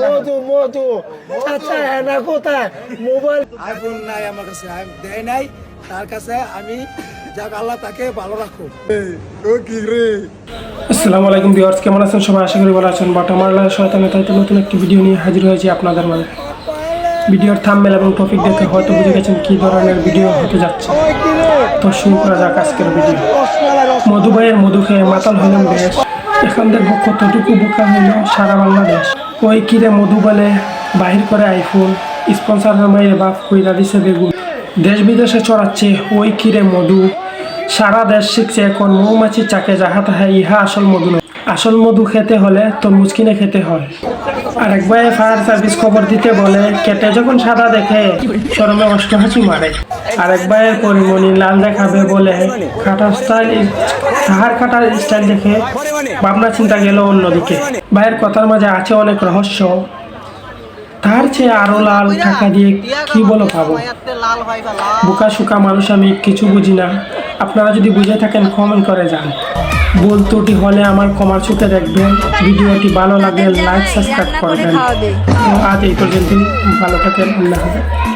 মধু মধু চাচা এনা কোথায় mobile iPhone নাই আমার কাছে দেয় নাই তার কাছে আমি যাক আল্লাহ তাকে ভালো রাখো। ও কি রে আসসালামু আলাইকুম ভিউয়ার্স, কেমন আছেন সবাই? আশা করি ভালো আছেন। বাট আমার শয়তানের তাইতে নতুন একটি ভিডিও নিয়ে হাজির হয়েছি আপনাদের মাঝে। ভিডিওর থাম্বনেল এবং টপিক দেখে হয়তো বুঝে গেছেন কী ধরনের ভিডিও হতে যাচ্ছে। তো শুরু করা যাক আজকের ভিডিও। মধু ভাইয়ের মধু খেয়ে মাতাল হইলাম দেশ, এখন দেখবো কতটুকু বোকা হইল সারা বাংলাদেশ। ওই কিরে মধু বলে বাহির করে আইফোন, স্পন্সরের মাইরে বাপ কইরা দিছে বেগুন, দেশ বিদেশে চড়াচ্ছে ওই কিরে মধু। সারা দেশ শিখছে এখন মৌমাছি চাকে যাহা তাহা, ইহা আসল মধু নয়। আসল মধু খেতে হলে তরমুজ কিনে খেতে হয়। আর একবার ফায়ার সার্ভিস খবর দিতে বলে কেটে যখন সাদা দেখে শরমে অষ্টহাসি মারে। আর একবার পরিমণি লাল দেখাবে বলে কাটার স্টাইল, তাহার কাটার স্টাইল দেখে ভাবনা চিন্তা গেল অন্যদিকে। ভাইয়ের কথার মাঝে আছে অনেক রহস্য, তার চেয়ে আরো লাল টাকা দিয়ে কি বলো পাবো। বোকা শুকা মানুষ আমি, কিছু বুঝি না। আপনারা যদি বুঝে থাকেন কমেন্ট করে যান। ভুল ত্রুটি হলে আমার কমার চোখে দেখবেন। ভিডিওটি ভালো লাগলে লাইক সাবস্ক্রাইব করবেন। আজ এই পর্যন্ত, ভালো থাকেন, আল্লাহ হাফেজ।